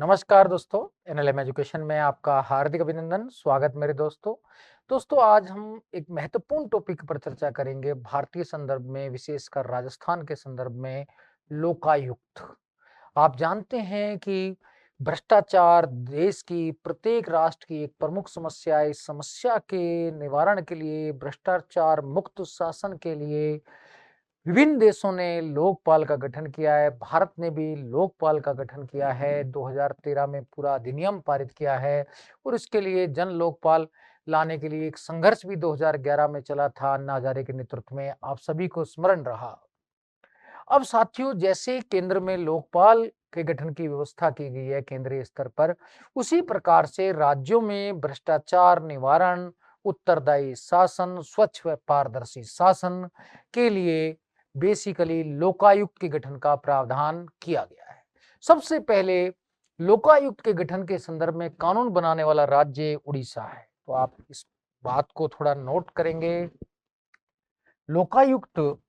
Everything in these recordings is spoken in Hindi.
नमस्कार दोस्तों, एनएलएम एजुकेशन में आपका हार्दिक अभिनंदन, स्वागत मेरे दोस्तों। दोस्तों आज हम एक महत्वपूर्ण टॉपिक पर चर्चा करेंगे भारतीय संदर्भ में, विशेषकर राजस्थान के संदर्भ में लोकायुक्त। आप जानते हैं कि भ्रष्टाचार देश की प्रत्येक राष्ट्र की एक प्रमुख समस्या है। इस समस्या के निवारण के लिए, भ्रष्टाचार मुक्त शासन के लिए विभिन्न देशों ने लोकपाल का गठन किया है। भारत ने भी लोकपाल का गठन किया है। 2013 में पूरा अधिनियम पारित किया है और इसके लिए जन लोकपाल लाने के लिए एक संघर्ष भी 2011 में चला था अन्ना हजारे के नेतृत्व में। आप सभी को स्मरण रहा। अब साथियों, जैसे केंद्र में लोकपाल के गठन की व्यवस्था की गई है केंद्रीय स्तर पर, उसी प्रकार से राज्यों में भ्रष्टाचार निवारण, उत्तरदायी शासन, स्वच्छ व पारदर्शी शासन के लिए बेसिकली लोकायुक्त के गठन का प्रावधान किया गया है। सबसे पहले लोकायुक्त के गठन के संदर्भ में कानून बनाने वाला राज्य उड़ीसा है। तो आप इस बात को थोड़ा नोट करेंगे। लोकायुक्त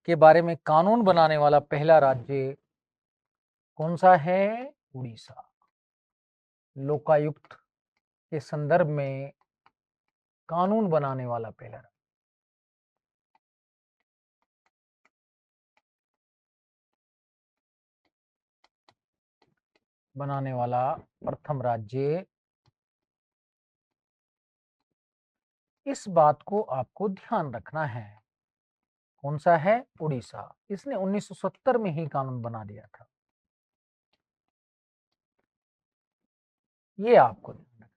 के बारे में कानून बनाने वाला पहला राज्य कौन सा है? उड़ीसा। लोकायुक्त के संदर्भ में कानून बनाने वाला पहला बनाने वाला प्रथम राज्य, इस बात को आपको ध्यान रखना है। कौन सा है? उड़ीसा। इसने 1970 में ही कानून बना दिया था। ये आपको ध्यान रखना।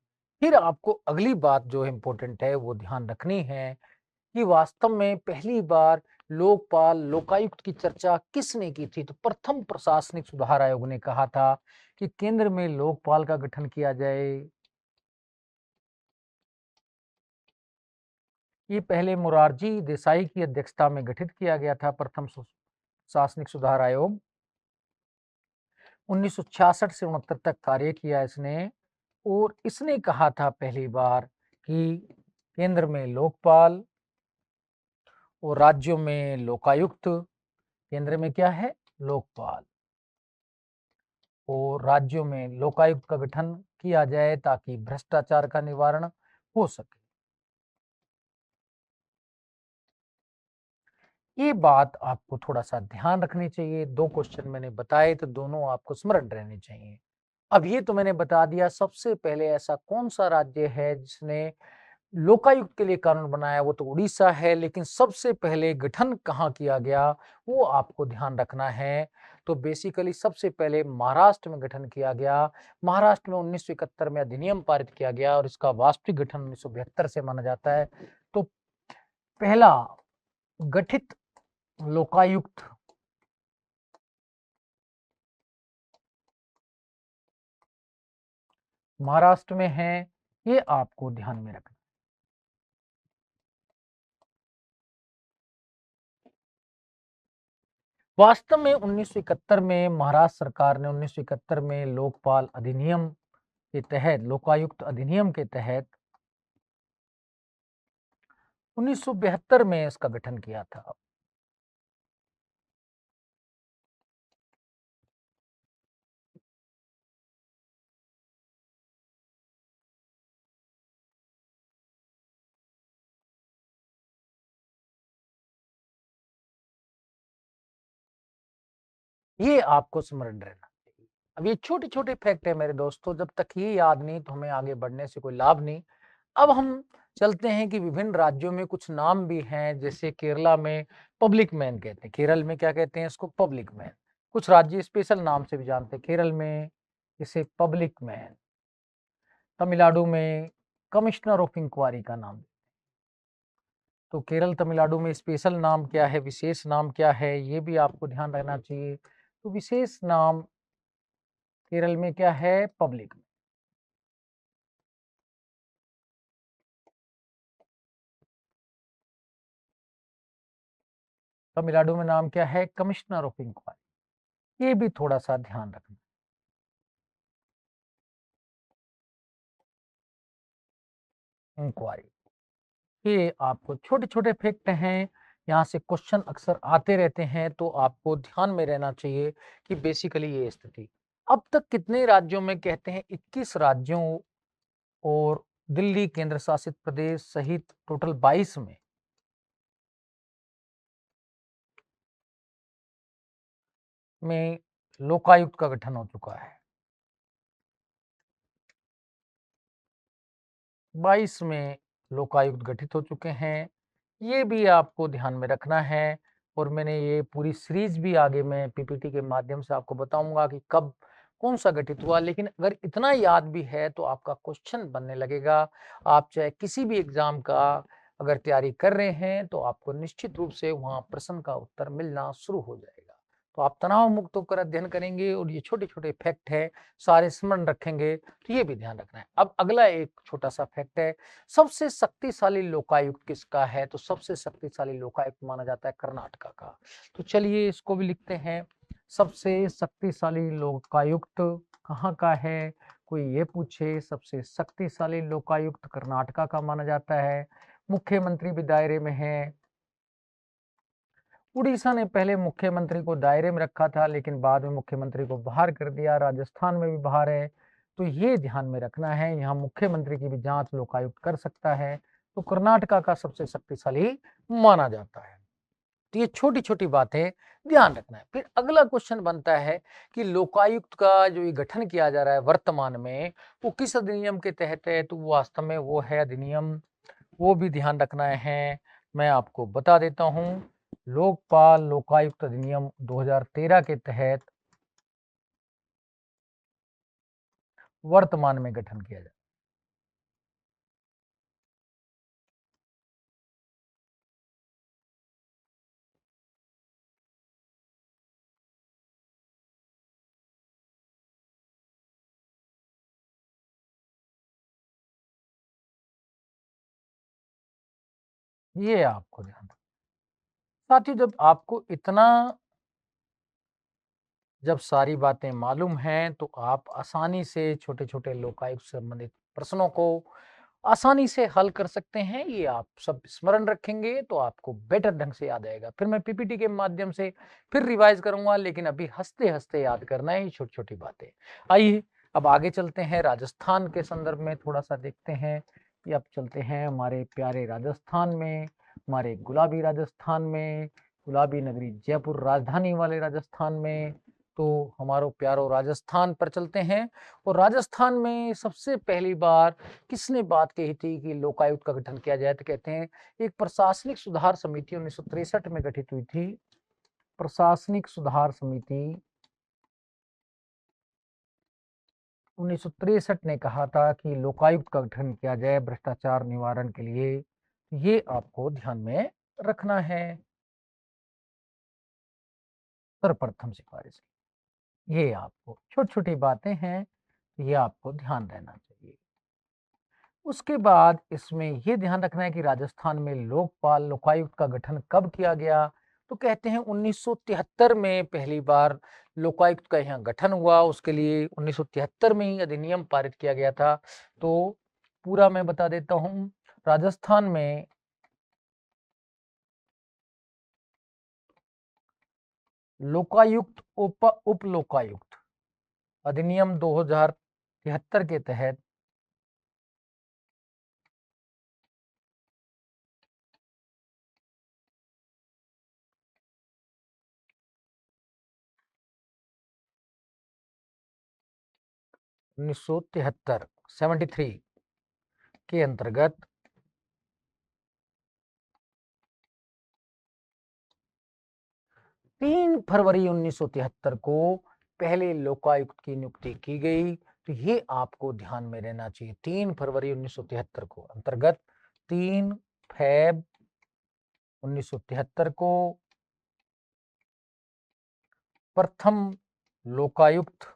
फिर आपको अगली बात जो इंपॉर्टेंट है वो ध्यान रखनी है कि वास्तव में पहली बार लोकपाल लोकायुक्त की चर्चा किसने की थी? तो प्रथम प्रशासनिक सुधार आयोग ने कहा था कि केंद्र में लोकपाल का गठन किया जाए। ये पहले मोरारजी देसाई की अध्यक्षता में गठित किया गया था प्रथम प्रशासनिक सुधार आयोग। 1966 से 69 तक कार्य किया इसने और इसने कहा था पहली बार कि केंद्र में लोकपाल और राज्यों में लोकायुक्त। केंद्र में क्या है? लोकपाल और राज्यों में लोकायुक्त का गठन किया जाए ताकि भ्रष्टाचार का निवारण हो सके। ये बात आपको थोड़ा सा ध्यान रखनी चाहिए। दो क्वेश्चन मैंने बताए तो दोनों आपको स्मरण रहने चाहिए। अब ये तो मैंने बता दिया, सबसे पहले ऐसा कौन सा राज्य है जिसने लोकायुक्त के लिए कानून बनाया? वो तो उड़ीसा है। लेकिन सबसे पहले गठन कहाँ किया गया वो आपको ध्यान रखना है। तो बेसिकली सबसे पहले महाराष्ट्र में गठन किया गया। महाराष्ट्र में 1971 में अधिनियम पारित किया गया और इसका वास्तविक गठन 1972 से माना जाता है। तो पहला गठित लोकायुक्त महाराष्ट्र में है। ये आपको ध्यान में रखना। वास्तव में 1971 में महाराष्ट्र सरकार ने 1971 में लोकपाल अधिनियम के तहत, लोकायुक्त अधिनियम के तहत 1972 में इसका गठन किया था। ये आपको स्मरण रहना चाहिए। अब ये छोटे-छोटे फैक्ट है मेरे दोस्तों, जब तक ये याद नहीं तो हमें आगे बढ़ने से कोई लाभ नहीं। अब हम चलते हैं कि विभिन्न राज्यों में कुछ नाम भी हैं, जैसे केरला में पब्लिक मैन कहते हैं। केरल में क्या कहते हैं इसको? Public man. कुछ राज्य स्पेशल नाम से भी जानते हैं। केरल में इसे पब्लिक मैन, तमिलनाडु में कमिश्नर ऑफ इंक्वायरी का नाम। तो केरल, तमिलनाडु में स्पेशल नाम क्या है, विशेष नाम क्या है, ये भी आपको ध्यान रखना चाहिए। तो विशेष नाम केरल में क्या है? पब्लिक। तमिलनाडु में नाम क्या है? Commissioner of inquiry. ये भी थोड़ा सा ध्यान रखना। इंक्वायरी, ये आपको छोटे छोटे फैक्ट हैं, यहाँ से क्वेश्चन अक्सर आते रहते हैं, तो आपको ध्यान में रहना चाहिए कि बेसिकली ये स्थिति। अब तक कितने राज्यों में कहते हैं 21 राज्यों और दिल्ली केंद्र शासित प्रदेश सहित टोटल 22 में लोकायुक्त का गठन हो चुका है। 22 में लोकायुक्त गठित हो चुके हैं। ये भी आपको ध्यान में रखना है और मैंने ये पूरी सीरीज भी आगे मैं पीपीटी के माध्यम से आपको बताऊंगा कि कब कौन सा गठित हुआ। लेकिन अगर इतना याद भी है तो आपका क्वेश्चन बनने लगेगा। आप चाहे किसी भी एग्जाम का अगर तैयारी कर रहे हैं तो आपको निश्चित रूप से वहां प्रश्न का उत्तर मिलना शुरू हो जाएगा। तो आप तनाव मुक्त होकर अध्ययन करेंगे और ये छोटे छोटे फैक्ट है सारे स्मरण रखेंगे तो ये भी ध्यान रखना है। अब अगला एक छोटा सा फैक्ट है, सबसे शक्तिशाली लोकायुक्त किसका है? तो सबसे शक्तिशाली लोकायुक्त माना जाता है कर्नाटका का। तो चलिए इसको भी लिखते हैं। सबसे शक्तिशाली लोकायुक्त कहाँ का है? कोई ये पूछे, सबसे शक्तिशाली लोकायुक्त कर्नाटका का माना जाता है। मुख्यमंत्री भी दायरे में है। उड़ीसा ने पहले मुख्यमंत्री को दायरे में रखा था लेकिन बाद में मुख्यमंत्री को बाहर कर दिया। राजस्थान में भी बाहर है। तो ये ध्यान में रखना है, यहाँ मुख्यमंत्री की भी जांच लोकायुक्त कर सकता है। तो कर्नाटका का सबसे शक्तिशाली माना जाता है। तो ये छोटी छोटी बातें ध्यान रखना है। फिर अगला क्वेश्चन बनता है कि लोकायुक्त का जो ये गठन किया जा रहा है वर्तमान में वो किस अधिनियम के तहत है? तो वास्तव में वो है अधिनियम, वो भी ध्यान रखना है। मैं आपको बता देता हूं, लोकपाल लोकायुक्त अधिनियम 2013 के तहत वर्तमान में गठन किया जाए। ये आपको ध्यान रखना। साथियों, जब आपको इतना जब सारी बातें मालूम हैं तो आप आसानी से छोटे छोटे लोकायुक्त से संबंधित प्रश्नों को आसानी से हल कर सकते हैं। ये आप सब स्मरण रखेंगे तो आपको बेटर ढंग से याद आएगा। फिर मैं पीपीटी के माध्यम से फिर रिवाइज करूंगा, लेकिन अभी हंसते हंसते याद करना है ये छोटी छोटी बातें। आइए अब आगे चलते हैं, राजस्थान के संदर्भ में थोड़ा सा देखते हैं कि अब चलते हैं हमारे प्यारे राजस्थान में, हमारे गुलाबी राजस्थान में, गुलाबी नगरी जयपुर राजधानी वाले राजस्थान में। तो हमारो प्यारो राजस्थान पर चलते हैं। और राजस्थान में सबसे पहली बार किसने बात कही थी कि लोकायुक्त का गठन किया जाए? तो कहते हैं एक प्रशासनिक सुधार समिति 1963 में गठित हुई थी। प्रशासनिक सुधार समिति 1963 ने कहा था कि लोकायुक्त का गठन किया जाए भ्रष्टाचार निवारण के लिए। ये आपको ध्यान में रखना है। सर्वप्रथम सिफारिश, ये आपको छोटी छोटी बातें हैं, ये आपको ध्यान रहना चाहिए। उसके बाद इसमें ये ध्यान रखना है कि राजस्थान में लोकपाल लोकायुक्त का गठन कब किया गया? तो कहते हैं 1973 में पहली बार लोकायुक्त का यहाँ गठन हुआ। उसके लिए 1973 में ही अधिनियम पारित किया गया था। तो पूरा मैं बता देता हूँ, राजस्थान में लोकायुक्त उप लोकायुक्त अधिनियम 2073 के तहत 1973 73 के अंतर्गत 3 फरवरी 1973 को पहले लोकायुक्त की नियुक्ति की गई। तो ये आपको ध्यान में रहना चाहिए। 3 फरवरी 1973 को अंतर्गत 3 फैब 1973 को प्रथम लोकायुक्त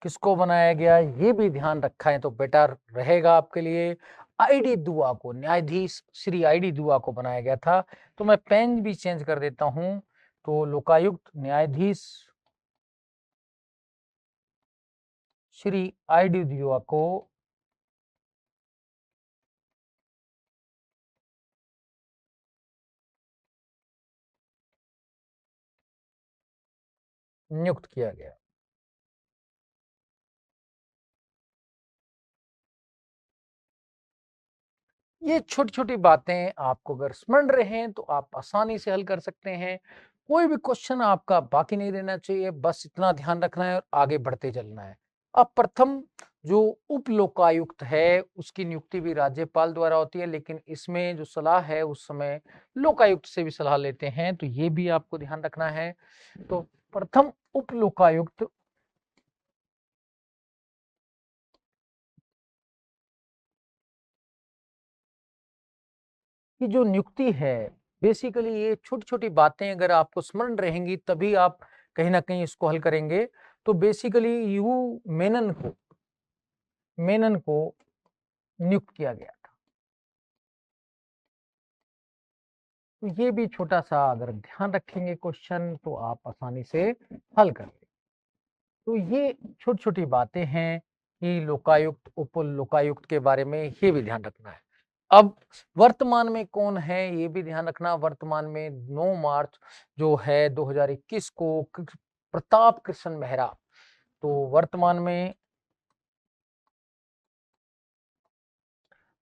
किसको बनाया गया, ये भी ध्यान रखा है तो बेटर रहेगा आपके लिए। आईडी दुआ को, न्यायाधीश श्री आईडी दुआ को बनाया गया था। तो मैं पेन भी चेंज कर देता हूं। तो लोकायुक्त न्यायाधीश श्री आईडी दुआ को नियुक्त किया गया। ये छोटी-छोटी बातें आपको अगर स्मरण रहें तो आप आसानी से हल कर सकते हैं। कोई भी क्वेश्चन आपका बाकी नहीं रहना चाहिए, बस इतना ध्यान रखना है और आगे बढ़ते चलना है। अब प्रथम जो उप लोकायुक्त है, उसकी नियुक्ति भी राज्यपाल द्वारा होती है, लेकिन इसमें जो सलाह है उस समय लोकायुक्त से भी सलाह लेते हैं, तो ये भी आपको ध्यान रखना है। तो प्रथम उप लोकायुक्त की जो नियुक्ति है, बेसिकली ये छोटी-छोटी बातें अगर आपको स्मरण रहेंगी तभी आप कहीं न कहीं इसको हल करेंगे। तो बेसिकली यू मेनन को नियुक्त किया गया था। तो ये भी छोटा-सा अगर ध्यान रखेंगे क्वेश्चन तो आप आसानी से हल कर लेंगे। तो ये छोटी-छोटी बातें हैं कि लोकायुक्त, उप लोकायुक्त के बारे में ये भी ध्यान रखना है। अब वर्तमान में कौन है ये भी ध्यान रखना। वर्तमान में 9 मार्च जो है 2021 को प्रताप कृष्ण मेहरा, तो वर्तमान में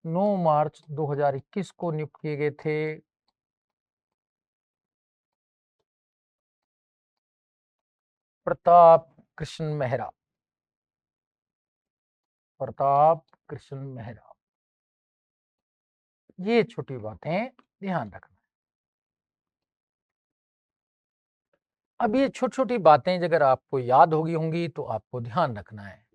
9 मार्च 2021 को नियुक्त किए गए थे प्रताप कृष्ण मेहरा। प्रताप कृष्ण मेहरा, ये छोटी बातें ध्यान रखना। अब ये छोटी-छोटी बातें अगर आपको याद होगी होंगी तो आपको ध्यान रखना है।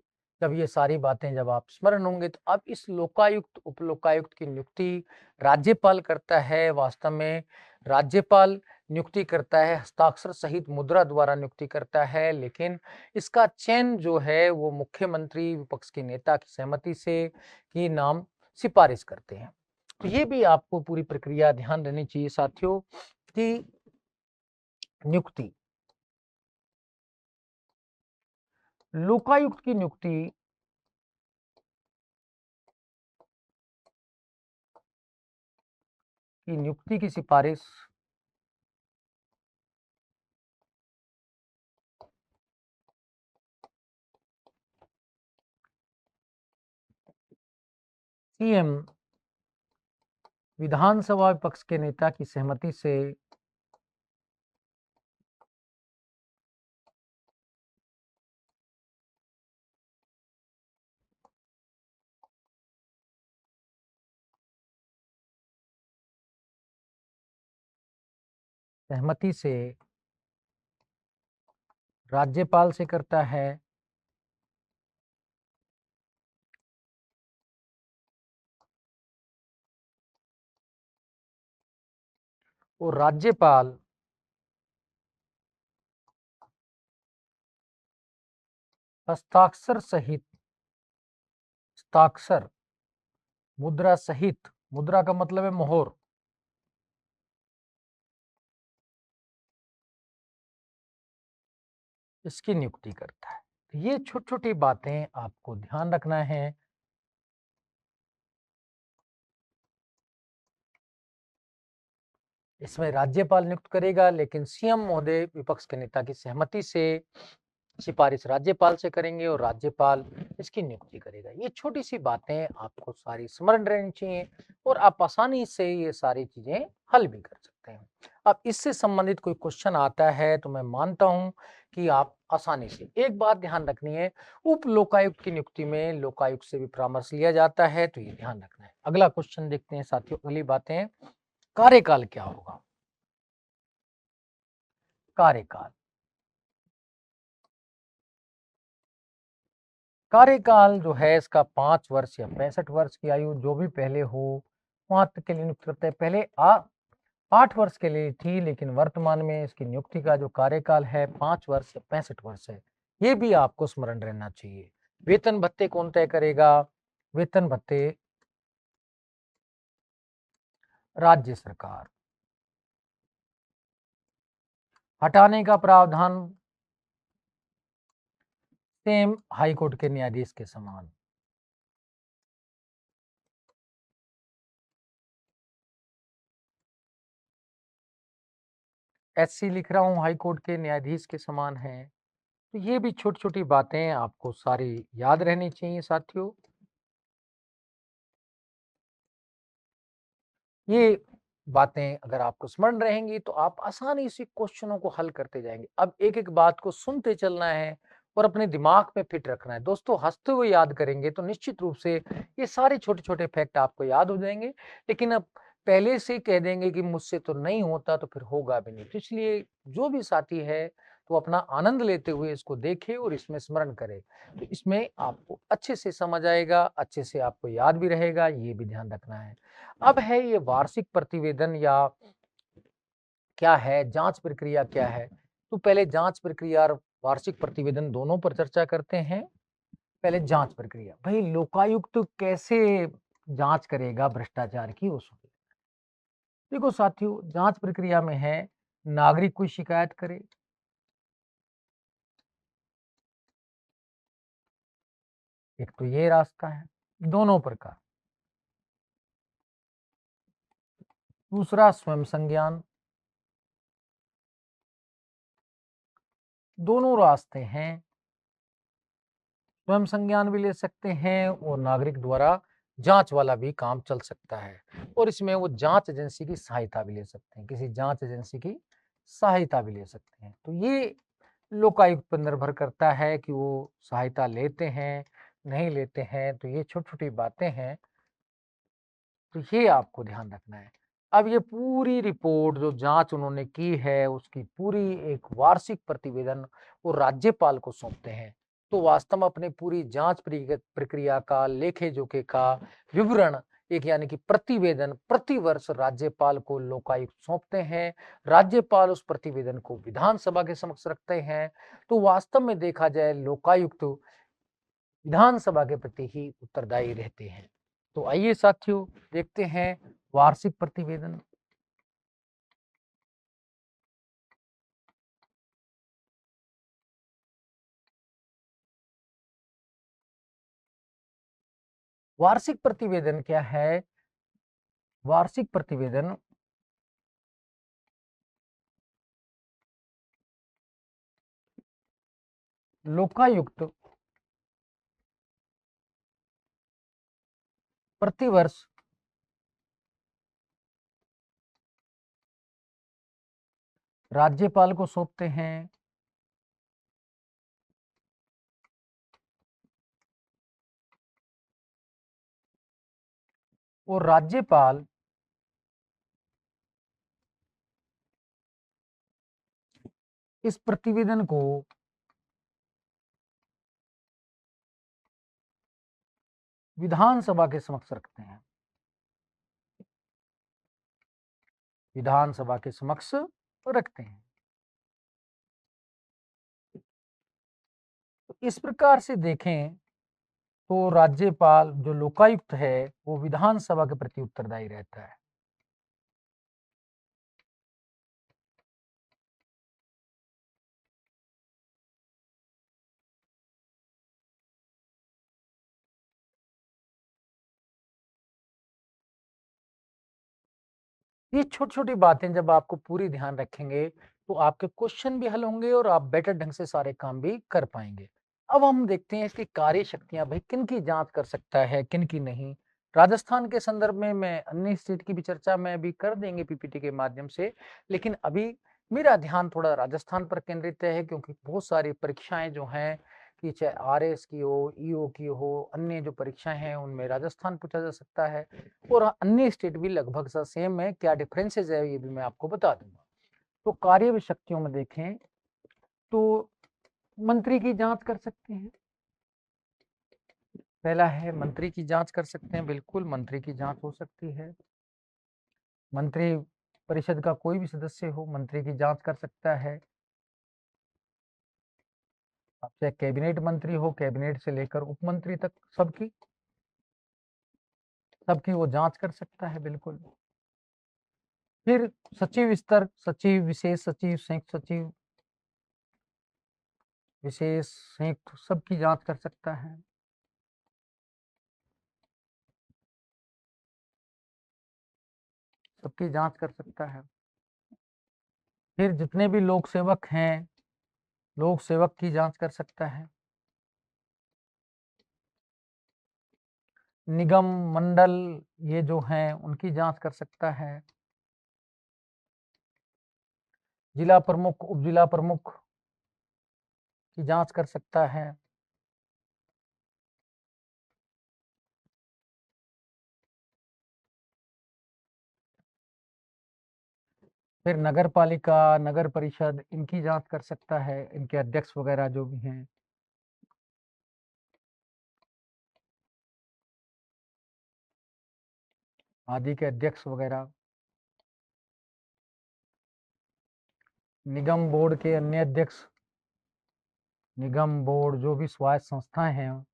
जब ये सारी बातें जब आप स्मरण होंगे तो अब इस लोकायुक्त, उपलोकायुक्त की नियुक्ति राज्यपाल करता है। वास्तव में राज्यपाल नियुक्ति करता है, हस्ताक्षर सहित मुद्रा द्वारा नियुक्ति करता है, लेकिन इसका चयन जो है वो मुख्यमंत्री विपक्ष के नेता की सहमति से ही नाम सिफारिश करते हैं। तो ये भी आपको पूरी प्रक्रिया ध्यान रहनी चाहिए साथियों कि नियुक्ति लोकायुक्त की नियुक्ति की सिफारिश सीएम विधानसभा विपक्ष के नेता की सहमति से सहमति से राज्यपाल से करता है और राज्यपाल हस्ताक्षर सहित हस्ताक्षर मुद्रा सहित, मुद्रा का मतलब है मोहर, इसकी नियुक्ति करता है। तो ये छोटी छोटी बातें आपको ध्यान रखना है। इसमें राज्यपाल नियुक्त करेगा, लेकिन सीएम महोदय विपक्ष के नेता की सहमति से सिफारिश राज्यपाल से करेंगे और राज्यपाल इसकी नियुक्ति करेगा। ये छोटी सी बातें आपको सारी स्मरण रहनी चाहिए और आप आसानी से ये सारी चीजें हल भी कर सकते हैं। अब इससे संबंधित कोई क्वेश्चन आता है तो मैं मानता हूं कि आप आसानी से, एक बात ध्यान रखनी है, उप लोकायुक्त की नियुक्ति में लोकायुक्त से भी परामर्श लिया जाता है, तो ये ध्यान रखना है। अगला क्वेश्चन देखते हैं साथियों। अगली बातें, कार्यकाल क्या होगा। कार्यकाल कार्यकाल जो है इसका 5 वर्ष या 65 वर्ष की आयु जो भी पहले हो वहां तक के लिए नियुक्त करते हैं। पहले 8 वर्ष के लिए थी, लेकिन वर्तमान में इसकी नियुक्ति का जो कार्यकाल है 5 वर्ष या 65 वर्ष है। ये भी आपको स्मरण रहना चाहिए। वेतन भत्ते कौन तय करेगा। वेतन भत्ते राज्य सरकार। हटाने का प्रावधान सेम हाईकोर्ट के न्यायाधीश के समान। एससी लिख रहा हूं, हाईकोर्ट के न्यायाधीश के समान है। तो ये भी छोटी-छोटी बातें आपको सारी याद रहनी चाहिए साथियों। ये बातें अगर आपको स्मरण रहेंगी तो आप आसानी से क्वेश्चनों को हल करते जाएँगे। अब एक-एक बात को सुनते चलना है और अपने दिमाग में फिट रखना है। दोस्तों हँसते हुए याद करेंगे तो निश्चित रूप से ये सारे छोटे-छोटे फैक्ट आपको याद हो जाएँगे। लेकिन अब पहले से ही कह देंगे कि मुझसे तो नहीं होता तो फिर होगा भी नहीं। तो इसलिए जो भी साथी है तो अपना आनंद लेते हुए इसको देखे और इसमें स्मरण करे। तो इसमें आपको अच्छे से समझ आएगा, अच्छे से आपको याद भी रहेगा, ये भी ध्यान रखना है। अब है ये वार्षिक प्रतिवेदन या क्या है, जाँच प्रक्रिया क्या है? तो पहले जाँच प्रक्रिया और वार्षिक प्रतिवेदन दोनों पर चर्चा करते हैं। पहले जाँच प्रक्रिया, भई लोकायुक्त कैसे जाँच करेगा भ्रष्टाचार की वो सुनिए। देखो साथियों, जाँच प्रक्रिया में है नागरिक कोई शिकायत करे, एक तो ये रास्ता है, दोनों प्रकार। दूसरा स्वयं संज्ञान, दोनों रास्ते हैं। स्वयं संज्ञान भी ले सकते हैं और नागरिक द्वारा जांच वाला भी काम चल सकता है और इसमें वो जांच एजेंसी की सहायता भी ले सकते हैं, किसी जांच एजेंसी की सहायता भी ले सकते हैं। तो ये लोकायुक्त पर निर्भर करता है कि वो सहायता लेते हैं, नहीं लेते हैं। तो ये छोटी-छोटी बातें हैं, तो ये आपको ध्यान रखना है। अब ये पूरी रिपोर्ट जो जांच उन्होंने की है, उसकी पूरी एक वार्षिक प्रतिवेदन वो राज्यपाल को सौंपते हैं। तो वास्तव में अपनी पूरी जांच प्रक्रिया का, लेखे-जोखे का विवरण एक यानी कि प्रतिवेदन प्रतिवर्ष राज्यपाल को लोकायुक्त सौंपते हैं। राज्यपाल उस प्रतिवेदन को विधानसभा के समक्ष रखते हैं। तो वास्तव में देखा जाए लोकायुक्त विधानसभा के प्रति ही उत्तरदायी रहते हैं। तो आइए साथियों देखते हैं वार्षिक प्रतिवेदन। वार्षिक प्रतिवेदन क्या है? वार्षिक प्रतिवेदन लोकायुक्त प्रतिवर्ष राज्यपाल को सौंपते हैं और राज्यपाल इस प्रतिवेदन को विधानसभा के समक्ष रखते हैं। विधानसभा के समक्ष रखते हैं। तो इस प्रकार से देखें तो राज्यपाल जो लोकायुक्त है वो विधानसभा के प्रति उत्तरदायी रहता है। ये छोटी-छोटी बातें जब आपको पूरी ध्यान रखेंगे, तो आपके क्वेश्चन भी हल होंगे और आप बेटर ढंग से सारे काम भी कर पाएँगे। अब हम देखते हैं इसकी कार्यशक्तियाँ भई किन-की जाँच कर सकता है, किन-की नहीं। राजस्थान के संदर्भ में मैं अन्य स्टेट की भी चर्चा मैं अभी कर देंगे पीपीटी के माध्यम से, लेकिन अभी मेरा ध्यान थोड़ा राजस्थान पर केंद्रित है क्योंकि बहुत सारी परीक्षाएँ जो हैं कि चाहे आरएस की हो, ईओ की हो, अन्य जो परीक्षाएँ हैं उनमें राजस्थान पूछा जा सकता है। और अन्य स्टेट भी लगभग सा सेम है, क्या डिफरेंसेस है ये भी मैं आपको बता दूँगा। तो कार्यशक्तियों में देखें तो मंत्री की जाँच कर सकते हैं। पहला है मंत्री की जाँच कर सकते हैं, बिल्कुल मंत्री की जाँच हो सकती है। मंत्री परिषद का कोई भी सदस्य हो, मंत्री की जाँच कर सकता है। अब चाहे कैबिनेट मंत्री हो, कैबिनेट से लेकर उप मंत्री तक सबकी वो जाँच कर सकता है बिल्कुल। फिर सचिव स्तर, सचिव, विशेष सचिव, संयुक्त सचिव, विशेष, संयुक्त सबकी जाँच कर सकता है। सबकी जाँच कर सकता है। फिर जितने भी लोक सेवक हैं, लोक सेवक की जांच कर सकता है, निगम मंडल ये जो हैं उनकी जांच कर सकता है, जिला प्रमुख उप जिला प्रमुख की जांच कर सकता है, फिर नगर पालिका, नगर परिषद इनकी जांच कर सकता है, इनके अध्यक्ष वगैरह जो भी हैं, आदि के अध्यक्ष वगैरह, निगम बोर्ड के अन्य अध्यक्ष, निगम बोर्ड जो भी स्वायत्त संस्थाएं हैं,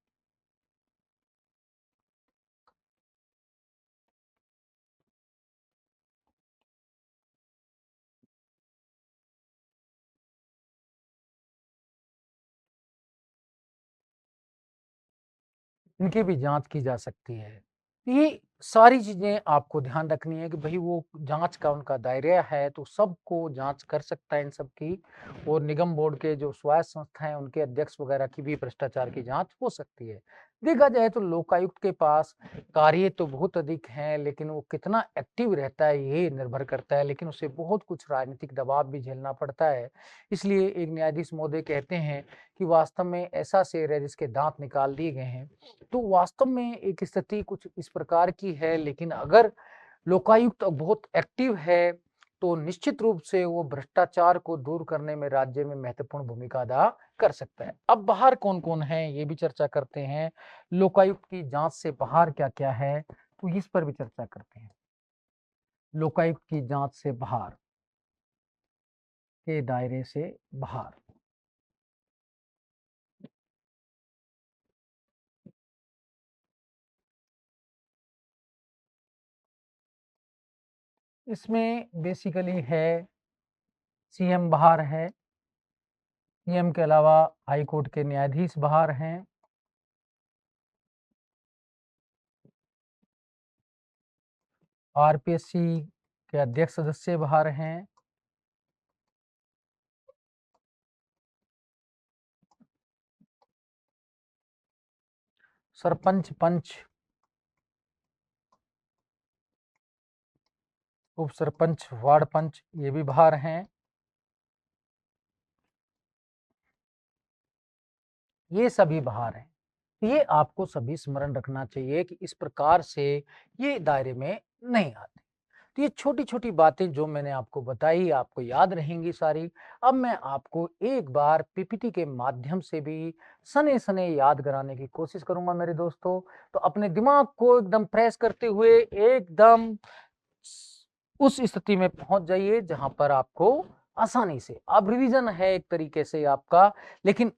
इनकी भी जांच की जा सकती है। ये सारी चीजें आपको ध्यान रखनी है कि भाई वो जांच का उनका दायरा है तो सबको जांच कर सकता है इन सब की, और निगम बोर्ड के जो स्वायत्त संस्था है उनके अध्यक्ष वगैरह की भी भ्रष्टाचार की जांच हो सकती है। देखा जाए तो लोकायुक्त के पास कार्य तो बहुत अधिक हैं, लेकिन वो कितना एक्टिव रहता है ये निर्भर करता है, लेकिन उसे बहुत कुछ राजनीतिक दबाव भी झेलना पड़ता है। इसलिए एक न्यायाधीश महोदय कहते हैं कि वास्तव में ऐसा शेर है जिसके दांत निकाल दिए गए हैं। तो वास्तव में एक स्थिति कुछ इस प्रकार की है, लेकिन अगर लोकायुक्त बहुत एक्टिव है तो निश्चित रूप से वो भ्रष्टाचार को दूर करने में राज्य में महत्वपूर्ण भूमिका अदा कर सकता है। अब बाहर कौन कौन है ये भी चर्चा करते हैं, लोकायुक्त की जांच से बाहर क्या क्या है, तो इस पर भी चर्चा करते हैं। लोकायुक्त की जांच से बाहर के दायरे से बाहर, इसमें बेसिकली है सीएम बाहर है, सीएम के अलावा हाई कोर्ट के न्यायाधीश बाहर हैं, आरपीएससी के अध्यक्ष सदस्य बाहर हैं, सरपंच पंच, उप सरपंच, वार्ड पंच ये भी बाहर हैं। ये सभी बाहर हैं। ये आपको सभी स्मरण रखना चाहिए कि इस प्रकार से ये दायरे में नहीं आते। तो ये छोटी-छोटी बातें जो मैंने आपको बताई, आपको याद रहेंगी सारी। अब मैं आपको एक बार पीपीटी के माध्यम से भी सने-सने याद कराने की कोशिश करूँगा मेरे दोस्तों। तो अपने दिमाग को एकदम फ्रेश करते हुए एकदम उस स्थिति में पहुँच जाइए जहाँ पर आपको आसानी से, अब रिवीजन है एक तरीके से आपका, लेकिन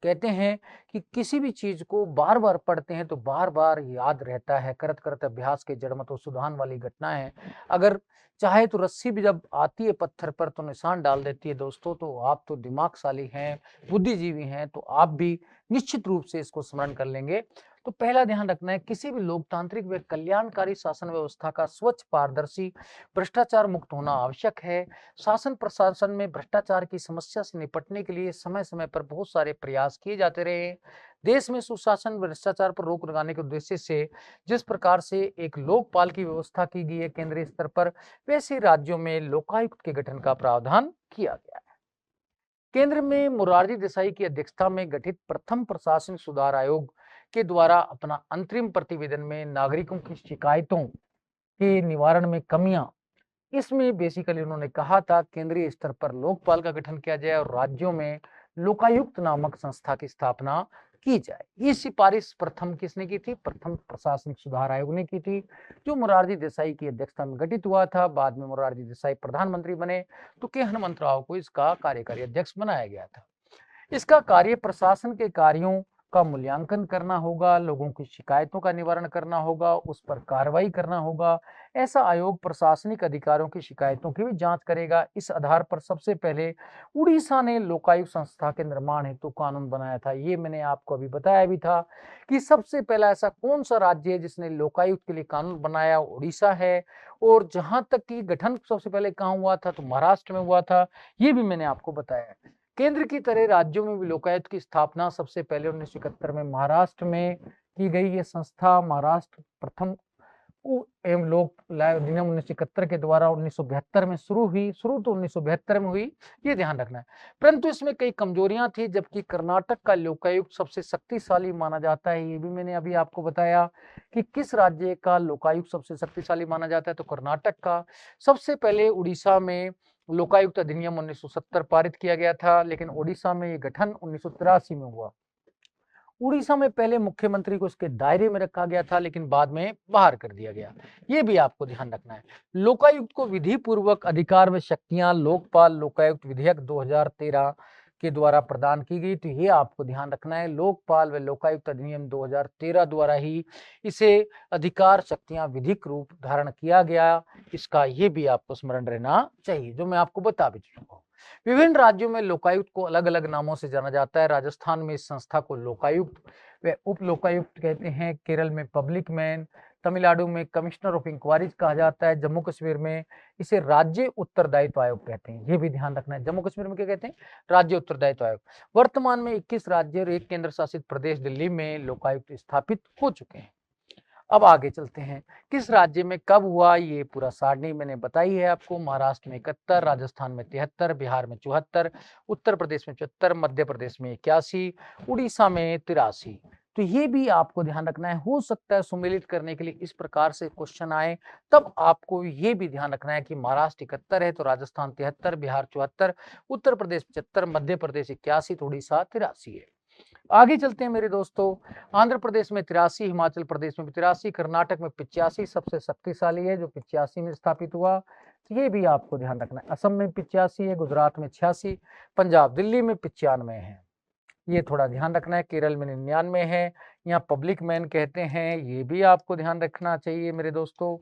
कहते हैं कि किसी भी चीज को बार बार पढ़ते हैं तो बार बार याद रहता है, करत करत अभ्यास के जड़ मतो सुधान वाली घटना है। अगर चाहे तो रस्सी भी जब आती है पत्थर पर तो निशान डाल देती है दोस्तों, तो आप तो दिमागशाली हैं, बुद्धिजीवी हैं, तो आप भी निश्चित रूप से इसको स्मरण कर लेंगे। तो पहला ध्यान रखना है, किसी भी लोकतांत्रिक व कल्याणकारी शासन व्यवस्था का स्वच्छ, पारदर्शी, भ्रष्टाचार मुक्त होना आवश्यक है। शासन प्रशासन में भ्रष्टाचार की समस्या से निपटने के लिए समय समय पर बहुत सारे प्रयास किए जाते रहे हैं। देश में सुशासन भ्रष्टाचार पर रोक लगाने के उद्देश्य से जिस प्रकार से एक लोकपाल की व्यवस्था की गई है केंद्रीय स्तर पर, वैसे राज्यों में लोकायुक्त के गठन का प्रावधान किया गया है। केंद्र में मोरारजी देसाई की अध्यक्षता में गठित प्रथम प्रशासन सुधार आयोग के द्वारा अपना अंतरिम प्रतिवेदन में नागरिकों की शिकायतों के निवारण में कमियां, इसमें बेसिकली उन्होंने कहा था केंद्रीय स्तर पर लोकपाल का गठन किया जाए और राज्यों में लोकायुक्त नामक संस्था की स्थापना की जाए। ये सिफारिश प्रथम किसने की थी? प्रथम प्रशासनिक सुधार आयोग ने की थी, जो मोरारजी देसाई की अध्यक्षता में गठित हुआ था। बाद में मोरारजी देसाई प्रधानमंत्री बने तो के हनुमंत राव को इसका कार्यकारी अध्यक्ष बनाया गया था। इसका कार्य प्रशासन के कार्यों का मूल्यांकन करना होगा, लोगों की शिकायतों का निवारण करना होगा, उस पर कार्रवाई करना होगा। ऐसा आयोग प्रशासनिक अधिकारियों की शिकायतों की भी जांच करेगा। इस आधार पर सबसे पहले उड़ीसा ने लोकायुक्त संस्था के निर्माण हेतु कानून बनाया था। ये मैंने आपको अभी बताया भी था कि सबसे पहला ऐसा कौन सा राज्य है जिसने लोकायुक्त के लिए कानून बनाया? उड़ीसा है। और जहां तक कि गठन सबसे पहले कहाँ हुआ था, तो महाराष्ट्र में हुआ था। ये भी मैंने आपको बताया। केंद्र की तरह राज्यों में भी लोकायुक्त की स्थापना सबसे पहले 1971 में महाराष्ट्र में की गई। ये संस्था महाराष्ट्र प्रथम एवं लोक अधिनियम 1971 के द्वारा 1972 में शुरू हुई। शुरू तो 1972 में हुई, ये ध्यान रखना है। परंतु इसमें कई कमजोरियां थी, जबकि कर्नाटक का लोकायुक्त सबसे शक्तिशाली माना जाता है। ये भी मैंने अभी आपको बताया कि किस राज्य का लोकायुक्त सबसे शक्तिशाली माना जाता है, तो कर्नाटक का। सबसे पहले उड़ीसा में लोकायुक्त अधिनियम 1970 पारित किया गया था, लेकिन ओडिशा में ये गठन 1983 में हुआ। उड़ीसा में पहले मुख्यमंत्री को इसके दायरे में रखा गया था, लेकिन बाद में बाहर कर दिया गया। ये भी आपको ध्यान रखना है। लोकायुक्त को विधि पूर्वक अधिकार व शक्तियां लोकपाल लोकायुक्त विधेयक 2013 के द्वारा प्रदान की गई। तो ये आपको ध्यान रखना है, लोकपाल व लोकायुक्त अधिनियम 2013 द्वारा ही इसे अधिकार शक्तियां विधिक रूप धारण किया गया। इसका ये भी आपको स्मरण रहना चाहिए, जो मैं आपको बता भी चुका हूं। विभिन्न राज्यों में लोकायुक्त को अलग अलग नामों से जाना जाता है। राजस्थान में इस संस्था को लोकायुक्त व उप लोकायुक्त कहते हैं। केरल में पब्लिक मैन, तमिलनाडु में कमिश्नर ऑफ इंक्वायरीज कहा जाता है। जम्मू कश्मीर में इसे राज्य उत्तरदायित्व आयोग कहते हैं। ये भी ध्यान रखना है, जम्मू कश्मीर में क्या कहते हैं, राज्य उत्तरदायित्व आयोग। वर्तमान में 21 राज्य और एक केंद्र शासित प्रदेश दिल्ली में लोकायुक्त स्थापित हो चुके हैं। अब आगे चलते हैं, किस राज्य में कब हुआ, ये पूरा सारणी मैंने बताई है आपको। महाराष्ट्र में 71, राजस्थान में 73, बिहार में 74, उत्तर प्रदेश में 74, मध्य प्रदेश में 81, उड़ीसा में 83। तो ये भी आपको ध्यान रखना है। हो सकता है सुमेलित करने के लिए इस प्रकार से क्वेश्चन आए, तब आपको ये भी ध्यान रखना है कि महाराष्ट्र 71 है तो राजस्थान 73, बिहार 74, उत्तर प्रदेश 75, मध्य प्रदेश 81, तो उड़ीसा 83 है। आगे चलते हैं मेरे दोस्तों। आंध्र प्रदेश में 83, हिमाचल प्रदेश में 83, कर्नाटक में 85 सबसे शक्तिशाली है, जो 85 में स्थापित हुआ। तो ये भी आपको ध्यान रखना है। असम में 85 है, गुजरात में 86, पंजाब दिल्ली में 95 है। ये थोड़ा ध्यान रखना है। केरल में 99 है, यहाँ पब्लिक मैन कहते हैं। ये भी आपको ध्यान रखना चाहिए मेरे दोस्तों।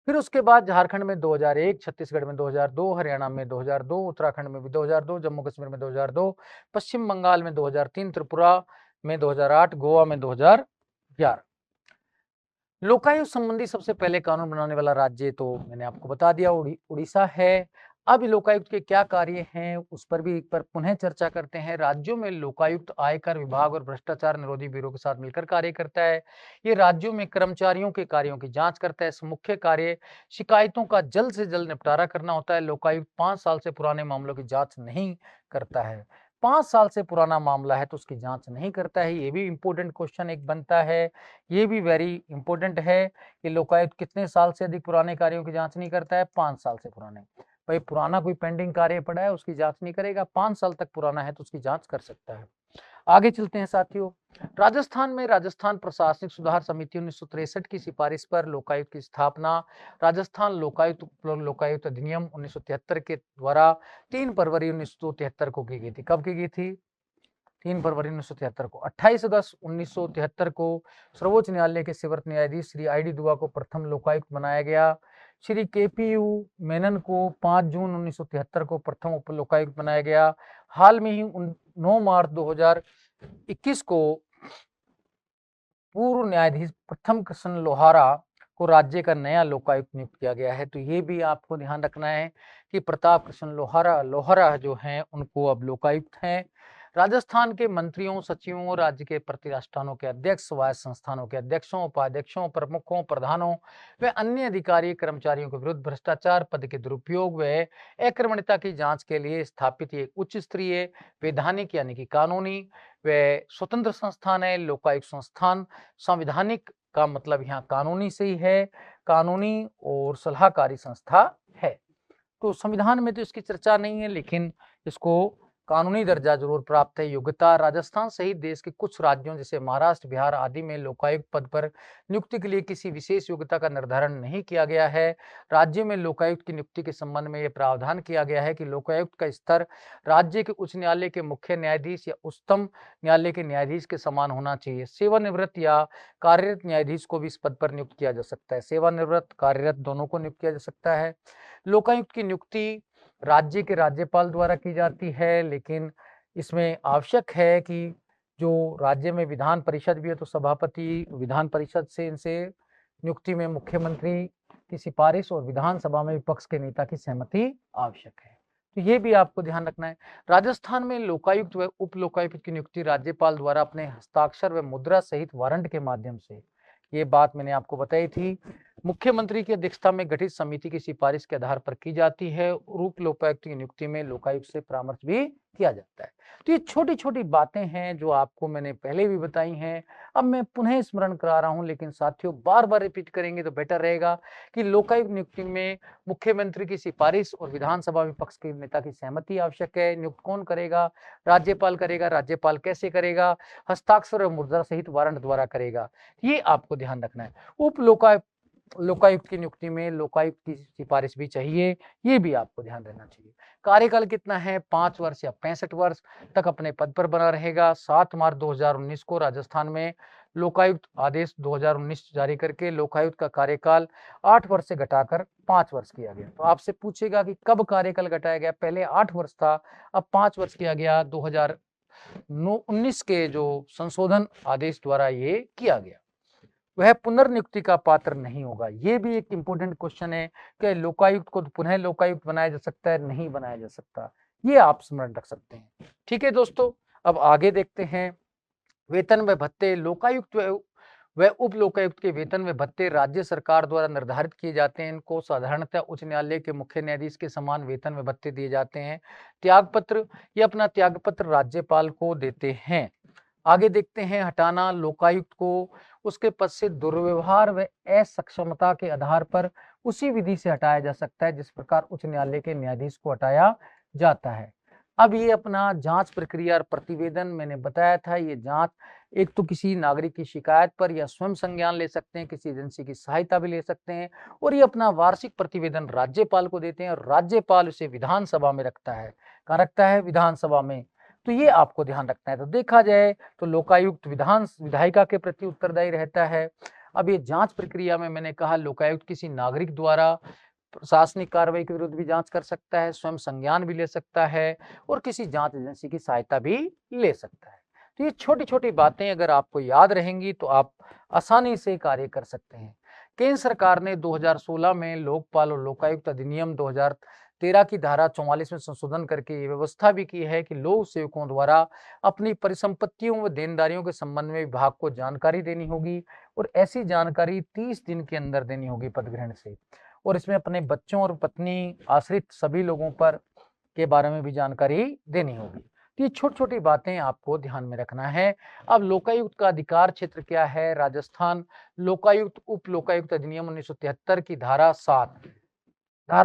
फिर उसके बाद झारखंड में 2001, छत्तीसगढ़ में 2002, हरियाणा में 2002, उत्तराखंड में भी 2002, जम्मू कश्मीर में 2002, पश्चिम बंगाल में 2003, त्रिपुरा में 2008, गोवा में 2011। लोकायुक्त संबंधी सबसे पहले कानून बनाने वाला राज्य तो मैंने आपको बता दिया, उड़ीसा है। अब लोकायुक्त के क्या कार्य हैं उस पर भी एक बार पुनः चर्चा करते हैं। राज्यों में लोकायुक्त आयकर विभाग और भ्रष्टाचार निरोधी ब्यूरो के साथ मिलकर कार्य करता है। ये राज्यों में कर्मचारियों के कार्यों की जांच करता है। इसका मुख्य कार्य शिकायतों का जल्द से जल्द निपटारा करना होता है। लोकायुक्त 5 साल से पुराने मामलों की जांच नहीं करता है। 5 साल से पुराना मामला है तो उसकी जांच नहीं करता है। ये भी इंपॉर्टेंट क्वेश्चन एक बनता है, ये भी वेरी इंपॉर्टेंट है कि लोकायुक्त कितने साल से अधिक पुराने कार्यों की जांच नहीं करता है, 5 साल से पुराने। भाई पुराना कोई पेंडिंग कार्य पड़ा है उसकी जांच नहीं करेगा, 5 साल तक पुराना है तो उसकी जांच कर सकता है। आगे चलते हैं साथियों। राजस्थान में राजस्थान प्रशासनिक सुधार समिति 1963 की सिफारिश पर लोकायुक्त की स्थापना राजस्थान लोकायुक्त अधिनियम 1973 के द्वारा 3 फरवरी 1973 को की गई थी। कब की गई थी? 3 फरवरी 1973 को। 28 अगस्त 1973 को सर्वोच्च न्यायालय के सेवर्त न्यायाधीश श्री आई डी दुआ को प्रथम लोकायुक्त बनाया गया। श्री केपीयू मेनन को 5 जून 1973 को प्रथम उप लोकायुक्त बनाया गया। हाल में ही 9 मार्च 2021 को पूर्व न्यायाधीश प्रथम कृष्ण लोहारा को राज्य का नया लोकायुक्त नियुक्त किया गया है। तो ये भी आपको ध्यान रखना है कि प्रताप कृष्ण लोहारा जो हैं उनको अब लोकायुक्त हैं। राजस्थान के मंत्रियों, सचिवों, राज्य के प्रतिष्ठानों के अध्यक्ष, स्वायत्त संस्थानों के अध्यक्षों, उपाध्यक्षों, प्रमुखों, प्रधानों व अन्य अधिकारी कर्मचारियों के विरुद्ध भ्रष्टाचार, पद के दुरुपयोग व अक्रमणिता की जांच के लिए स्थापित एक उच्च स्तरीय वैधानिक यानी कि कानूनी व स्वतंत्र संस्थान है। लोकायुक्त संस्थान संवैधानिक का मतलब यहाँ कानूनी से ही है, कानूनी और सलाहकारी संस्था है। तो संविधान में तो इसकी चर्चा नहीं है, लेकिन इसको कानूनी दर्जा जरूर प्राप्त है। योग्यता राजस्थान सहित देश के कुछ राज्यों जैसे महाराष्ट्र, बिहार आदि में लोकायुक्त पद पर नियुक्ति के लिए किसी विशेष योग्यता का निर्धारण नहीं किया गया है। राज्य में लोकायुक्त की नियुक्ति के संबंध में यह प्रावधान किया गया है कि लोकायुक्त का स्तर राज्य के उच्च न्यायालय के मुख्य न्यायाधीश या उच्चतम न्यायालय के न्यायाधीश के समान होना चाहिए। सेवानिवृत्त या कार्यरत न्यायाधीश को भी इस पद पर नियुक्त किया जा सकता है। सेवानिवृत्त, कार्यरत दोनों को नियुक्त किया जा सकता है। लोकायुक्त की नियुक्ति राज्य के राज्यपाल द्वारा की जाती है, लेकिन इसमें आवश्यक है कि जो राज्य में विधान परिषद भी है तो सभापति विधान परिषद से इनसे नियुक्ति में मुख्यमंत्री की सिफारिश और विधानसभा में विपक्ष के नेता की सहमति आवश्यक है। तो ये भी आपको ध्यान रखना है। राजस्थान में लोकायुक्त व उप लोकायुक्त की नियुक्ति राज्यपाल द्वारा अपने हस्ताक्षर व मुद्रा सहित वारंट के माध्यम से, ये बात मैंने आपको बताई थी। मुख्यमंत्री की अध्यक्षता में गठित समिति की सिफारिश के आधार पर की जाती है और उप लोकायुक्त की नियुक्ति में लोकायुक्त से परामर्श भी किया जाता है। तो ये छोटी-छोटी बातें हैं जो आपको मैंने पहले भी बताई हैं। अब मैं पुनः स्मरण करा रहा हूँ, लेकिन साथियों बार-बार रिपीट करेंगे तो बेटर रहेगा कि लोकायुक्त नियुक्ति में मुख्यमंत्री की सिफारिश और विधानसभा विपक्ष के नेता की सहमति आवश्यक है। नियुक्त कौन करेगा? राज्यपाल करेगा। राज्यपाल कैसे करेगा? हस्ताक्षर और मुद्रा सहित वारंट द्वारा करेगा। ये आपको ध्यान रखना है। उप लोकायुक्त की नियुक्ति में लोकायुक्त की सिफारिश भी चाहिए, ये भी आपको ध्यान देना चाहिए। कार्यकाल कितना है? 5 वर्ष या 65 वर्ष तक अपने पद पर बना रहेगा। 7 मार्च 2019 को राजस्थान में लोकायुक्त आदेश 2019 जारी करके लोकायुक्त का कार्यकाल 8 वर्ष से घटाकर 5 वर्ष किया गया। तो आपसे पूछेगा कि कब कार्यकाल घटाया गया? पहले 8 वर्ष था, अब 5 वर्ष किया गया। 2019 के जो संशोधन आदेश द्वारा ये किया गया। वह पुनर्नियुक्ति का पात्र नहीं होगा। ये भी एक इंपॉर्टेंट क्वेश्चन है कि लोकायुक्त को पुनः लोकायुक्त बनाया जा सकता है, नहीं बनाया जा सकता। ये आप स्मरण रख सकते हैं। ठीक है दोस्तों, अब आगे देखते हैं। वेतन व भत्ते लोकायुक्त व उप लोकायुक्त के वेतन व भत्ते राज्य सरकार द्वारा निर्धारित किए जाते हैं। इनको साधारणतः उच्च न्यायालय के मुख्य न्यायाधीश के समान वेतन व भत्ते दिए जाते हैं। त्यागपत्र, ये अपना त्यागपत्र राज्यपाल को देते हैं। आगे देखते हैं, हटाना लोकायुक्त को उसके पद से दुर्व्यवहार व असक्षमता के आधार पर उसी विधि से हटाया जा सकता है जिस प्रकार उच्च न्यायालय के न्यायाधीश को हटाया जाता है। अब ये अपना जांच प्रक्रिया और प्रतिवेदन मैंने बताया था। ये जांच एक तो किसी नागरिक की शिकायत पर या स्वयं संज्ञान ले सकते हैं, किसी एजेंसी की सहायता भी ले सकते हैं, और ये अपना वार्षिक प्रतिवेदन राज्यपाल को देते हैं और राज्यपाल उसे विधानसभा में रखता है। कहाँ रखता है? विधानसभा में। तो ये आपको ध्यान रखना है। तो देखा जाए तो लोकायुक्त विधायिका के प्रति उत्तरदायी रहता है। अब ये जांच प्रक्रिया में मैंने कहा लोकायुक्त किसी नागरिक द्वारा प्रशासनिक कार्रवाई के विरुद्ध भी जांच कर सकता है, स्वयं संज्ञान भी ले सकता है और किसी जांच एजेंसी की सहायता भी ले सकता है। तो ये छोटी-छोटी बातें अगर आपको याद रहेंगी तो आप आसानी से कार्य कर सकते हैं। केंद्र सरकार ने 2016 में लोकपाल और लोकायुक्त अधिनियम 2013 की धारा 44 में संशोधन करके ये व्यवस्था भी की है कि लोक सेवकों द्वारा अपनी परिसंपत्तियों व देनदारियों के संबंध में विभाग को जानकारी देनी होगी और ऐसी जानकारी 30 दिन के अंदर देनी होगी पद ग्रहण से, और इसमें अपने बच्चों और पत्नी आश्रित सभी लोगों पर के बारे में भी जानकारी देनी होगी। तो ये छोटी-छोटी बातें आपको ध्यान में रखना है। अब लोकायुक्त का अधिकार क्षेत्र क्या है? राजस्थान लोकायुक्त उप लोकायुक्त अधिनियम 1973 की धारा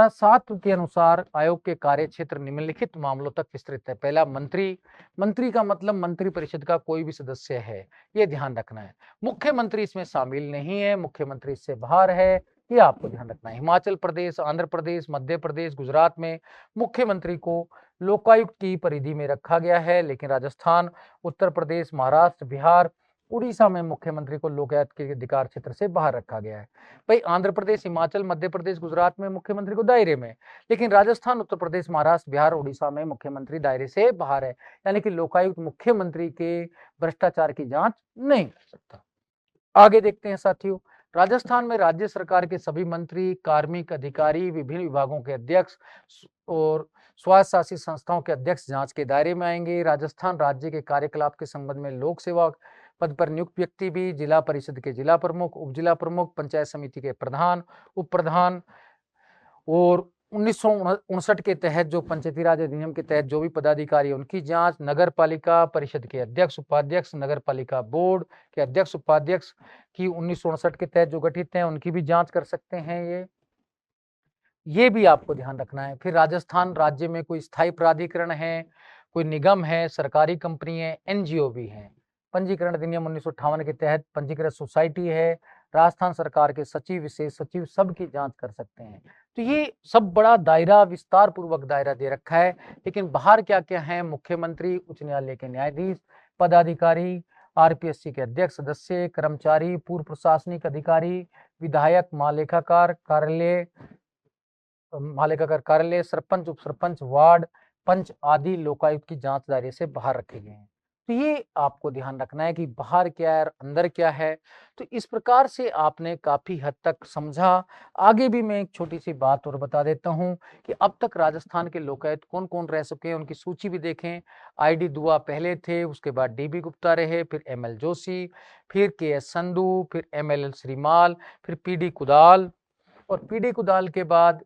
7 के अनुसार आयोग के कार्य क्षेत्र निम्नलिखित मामलों तक विस्तृत है। पहला, मंत्री का मतलब मंत्री परिषद का कोई भी सदस्य है, ये ध्यान रखना है। मुख्यमंत्री इसमें शामिल नहीं है, मुख्यमंत्री इससे बाहर है, ये आपको ध्यान रखना है। हिमाचल प्रदेश, आंध्र प्रदेश, मध्य प्रदेश, गुजरात में मुख्यमंत्री को लोकायुक्त की परिधि में रखा गया है, लेकिन राजस्थान, उत्तर प्रदेश, महाराष्ट्र, बिहार, उड़ीसा में मुख्यमंत्री को लोकायुक्त के अधिकार क्षेत्र से बाहर रखा गया है। भाई आंध्र प्रदेश, हिमाचल, मध्य प्रदेश, गुजरात में मुख्यमंत्री को दायरे में, लेकिन राजस्थान, उत्तर प्रदेश, महाराष्ट्र, बिहार, उड़ीसा में मुख्यमंत्री दायरे से बाहर है। यानी कि लोकायुक्त मुख्यमंत्री के भ्रष्टाचार की जांच नहीं कर सकता। आगे देखते हैं साथियों, राजस्थान में राज्य सरकार के सभी मंत्री, कार्मिक अधिकारी, विभिन्न विभागों के अध्यक्ष और स्वायत्त शासित संस्थाओं के अध्यक्ष जांच के दायरे में आएंगे। राजस्थान राज्य के कार्यकलाप के संबंध में लोक सेवा पद पर नियुक्त व्यक्ति भी जिला परिषद के जिला प्रमुख, उप जिला प्रमुख, पंचायत समिति के प्रधान, उप प्रधान और 1959 के तहत जो पंचायती राज अधिनियम के तहत जो भी पदाधिकारी उनकी जांच, नगर पालिका परिषद के अध्यक्ष, उपाध्यक्ष, नगर पालिका बोर्ड के अध्यक्ष, उपाध्यक्ष की 1959 के तहत जो गठित हैं उनकी भी जांच कर सकते हैं। ये भी आपको ध्यान रखना है। फिर राजस्थान राज्य में कोई स्थायी प्राधिकरण है, कोई निगम है, सरकारी कंपनी है, एनजीओ भी है। पंजीकरण अधिनियम 1958 के तहत पंजीकृत सोसाइटी है, राजस्थान सरकार के सचिव, विशेष सचिव सबकी जांच कर सकते हैं। तो ये सब बड़ा दायरा, विस्तार पूर्वक दायरा दे रखा है। लेकिन बाहर क्या क्या है? मुख्यमंत्री, उच्च न्यायालय के न्यायाधीश, पदाधिकारी, आरपीएससी के अध्यक्ष, सदस्य, कर्मचारी, पूर्व प्रशासनिक अधिकारी, विधायक, महालेखाकार कार्यालय, सरपंच, उप सरपंच, वार्ड पंच आदि लोकायुक्त की जांच दायरे से बाहर रखे गए हैं। तो ये आपको ध्यान रखना है कि बाहर क्या है और अंदर क्या है। तो इस प्रकार से आपने काफ़ी हद तक समझा। आगे भी मैं एक छोटी-सी बात और बता देता हूँ कि अब तक राजस्थान के लोकायुक्त कौन-कौन रह चुके हैं, उनकी सूची भी देखें। आईडी दुआ पहले थे, उसके बाद डीबी गुप्ता रहे, फिर एमएल जोशी, फिर केएस संधू, फिर एमएलएल श्रीमाल, फिर पीडी कुदाल और पीडी कुदाल के बाद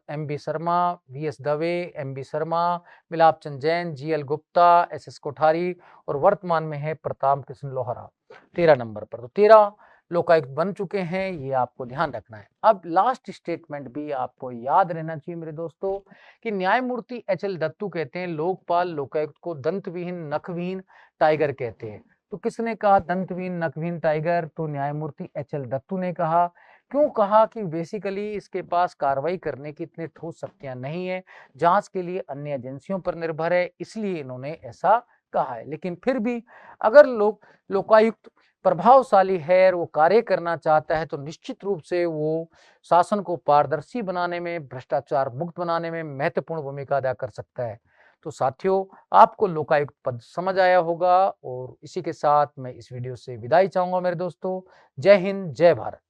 MB Sharma, VS Dave, MB Sharma, Milap Chand Jain, GL Gupta, SS Kothari और वर्तमान में है प्रताप कृष्ण लोहरा 13 नंबर पर। तो 13 लोकायुक्त बन चुके हैं, ये आपको ध्यान रखना है। अब लास्ट स्टेटमेंट भी आपको याद रहना चाहिए मेरे दोस्तों कि न्यायमूर्ति एचएल दत्तू कहते हैं लोकपाल लोकायुक्त को दंतविहीन नखविहीन टाइगर कहते हैं। तो किसने कहा दंतविहीन नखविहीन टाइगर? तो न्यायमूर्ति एचएल दत्तू ने कहा। क्यों कहा? कि बेसिकली इसके पास कार्रवाई करने की इतनी ठोस शक्तियां नहीं है, जांच के लिए अन्य एजेंसियों पर निर्भर है, इसलिए इन्होंने ऐसा कहा है। लेकिन फिर भी अगर लोकायुक्त प्रभावशाली है और वो कार्य करना चाहता है तो निश्चित रूप से वो शासन को पारदर्शी बनाने में, भ्रष्टाचार मुक्त बनाने में महत्वपूर्ण भूमिका अदा कर सकता है। तो साथियों, आपको लोकायुक्त पद समझ आया होगा और इसी के साथ मैं इस वीडियो से विदाई चाहूंगा मेरे दोस्तों। जय हिंद, जय भारत।